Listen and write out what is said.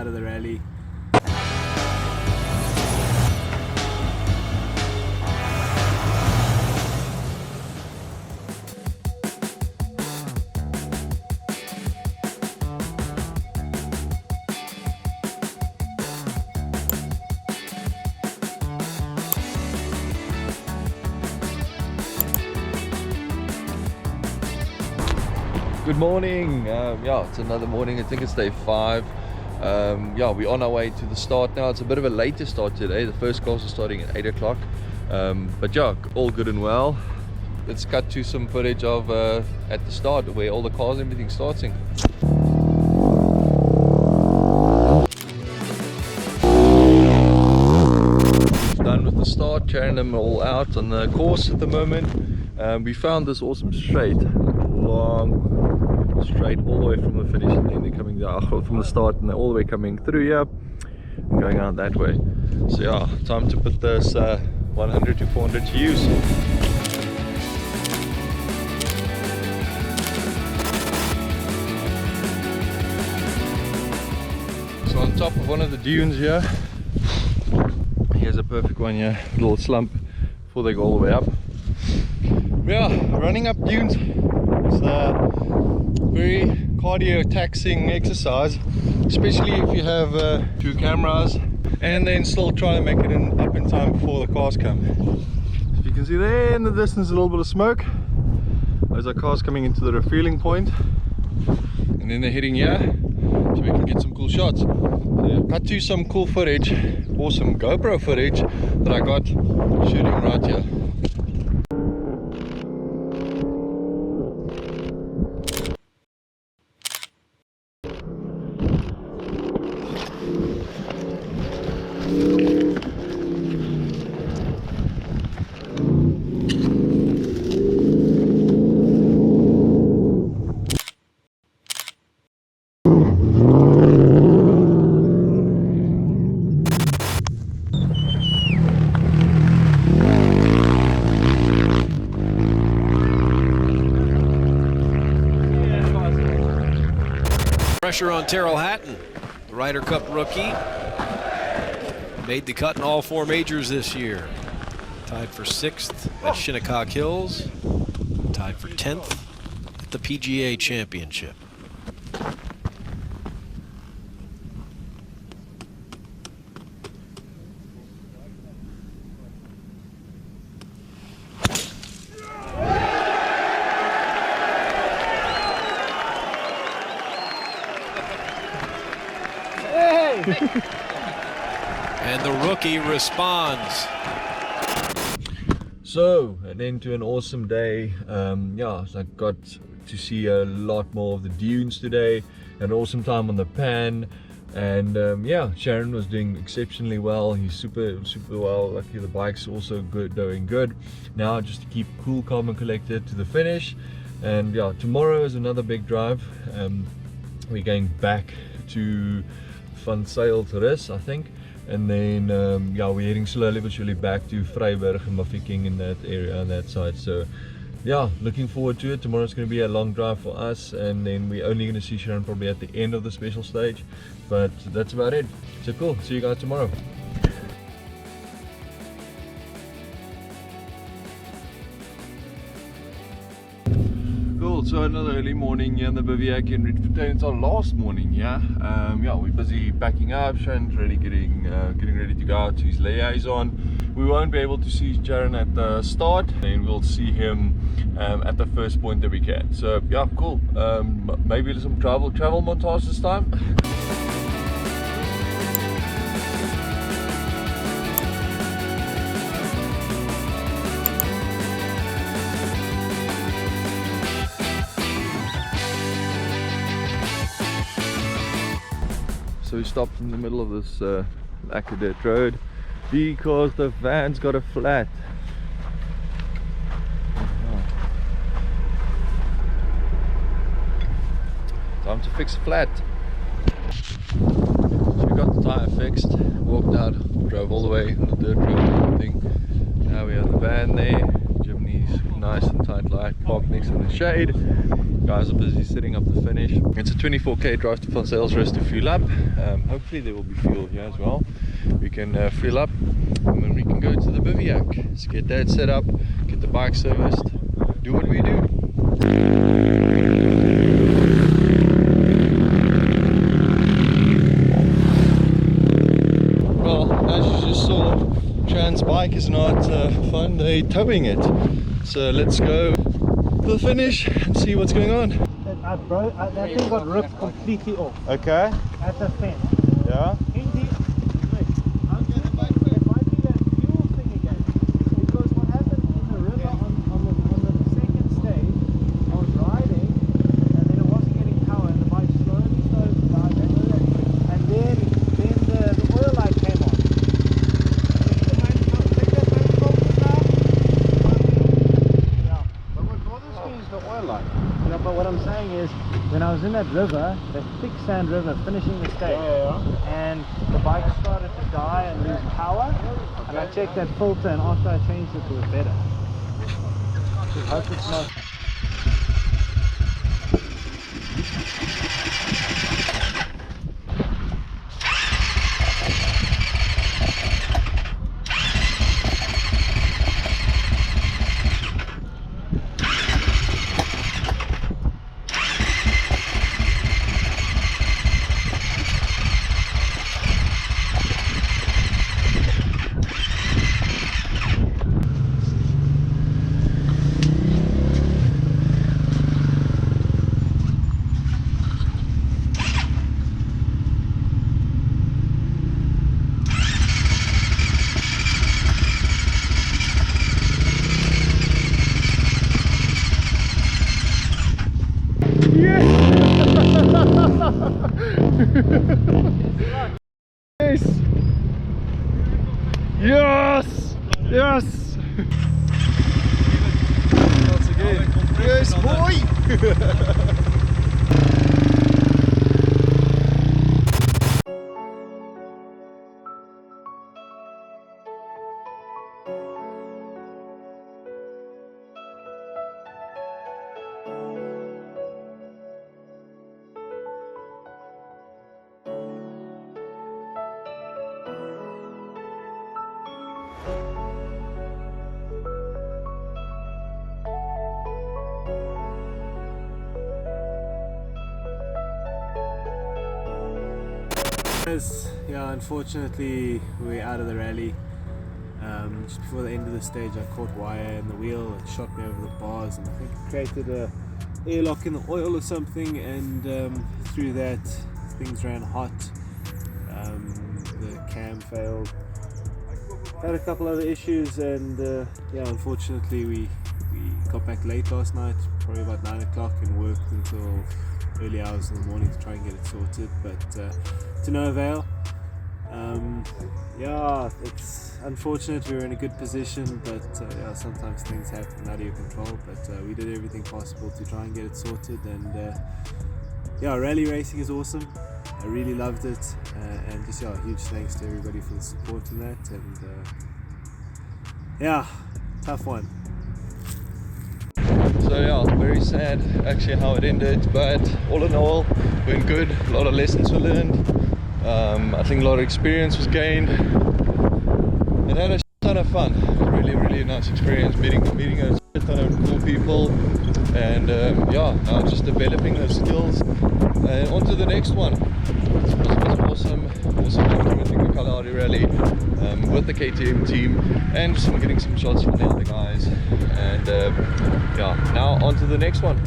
side of the rally. Good morning. Yeah, it's another morning. I think it's day 5. Yeah, we're on our way to the start now. It's a bit of a later start today. The first course is starting at 8 o'clock. But yeah, all good and well. Let's cut to some footage of at the start where all the cars and everything starting. Done with the start, carrying them all out on the course at the moment. We found this awesome straight, long straight all the way from the finish, and then they're coming down from the start and they're all the way coming through here and going out that way. So yeah, time to put this 100 to 400 to use. So on top of one of the dunes here, here's a perfect one here, a little slump before they go all the way up. Yeah, running up dunes, it's a very cardio taxing exercise, especially if you have 2 cameras and then still try to make it up in time before the cars come. If you can see there in the distance a little bit of smoke, those are cars coming into the refueling point, and then they're heading here so we can get some cool shots. So yeah, cut to some cool footage, awesome GoPro footage that I got shooting right here. Pressure on Terrell Hatton, the Ryder Cup rookie. Made the cut in all 4 majors this year. Tied for 6th at Shinnecock Hills. Tied for 10th at the PGA Championship. And the rookie responds. So, an end to an awesome day. Yeah, so I got to see a lot more of the dunes today. An awesome time on the pan, and yeah, Charan was doing exceptionally well. He's super well. Luckily the bike's also doing good. Now just to keep cool, calm and collected to the finish. And yeah, tomorrow is another big drive. We're going back to Van Sail to Rus, I think, and then yeah, we're heading slowly but surely back to Vryburg and Mafeking in that area on that side. So yeah, looking forward to it. Tomorrow's going to be a long drive for us, and then we're only going to see Charan probably at the end of the special stage, but that's about it. So cool, see you guys tomorrow. So another early morning here in the bivouac in RIETFONTEIN. It's our last morning here. Yeah, we're busy packing up. Charan's really getting ready to go out to his liaison. We won't be able to see Charan at the start, and we'll see him at the first point that we can. So yeah, cool. Maybe some travel montage this time. So we stopped in the middle of this lack of dirt road because the van's got a flat. Time to fix a flat. So we got the tyre fixed, walked out, drove all the way on the dirt road and everything. Now we have the van there, chimney's nice and tight line. back, parked next to the shade. Guys are busy setting up the finish. It's a 24k drive to Van Zyls to fuel up. Hopefully there will be fuel here as well. We can fill up and then we can go to the bivouac. Let's get that set up, get the bike serviced, do what we do. Well, as you just saw, Charan's bike is not fun, they're towing it. So let's go to the finish and see what's going on. That thing got ripped completely off. Okay. At the fence. Yeah. It might be that fuel thing again. Because what happened in the river on the second stage, I was riding and then it wasn't getting power and the bike slowly started to die. And then the oil light came on. But what I'm saying is, when I was in that river, that thick sand river, finishing the stage, and the bike started to die and lose power, and I checked that filter, and after I changed it, it was better. Just hope it's not. Yes! Yes! Yes! Once again. Yes, boy! Yeah, unfortunately we're out of the rally. Just before the end of the stage I caught wire in the wheel, it shot me over the bars and I think it created a airlock in the oil or something, and through that things ran hot. The cam failed, had a couple other issues, and yeah, unfortunately we got back late last night, probably about 9 o'clock, and worked until early hours in the morning to try and get it sorted, but to no avail. Yeah, it's unfortunate. We were in a good position, but yeah, sometimes things happen out of your control, but we did everything possible to try and get it sorted, and yeah, rally racing is awesome. I really loved it, and just yeah, huge thanks to everybody for the support in that, and yeah, tough one. So yeah, very sad actually how it ended, but all in all, went good. A lot of lessons were learned. I think a lot of experience was gained. It had a ton of fun. Really nice experience, meeting a ton of cool people, and yeah, now just developing those skills. And on to the next one. It was awesome documenting the Kalahari Rally with the KTM team, and just getting some shots from the other guys. And yeah, now on to the next one.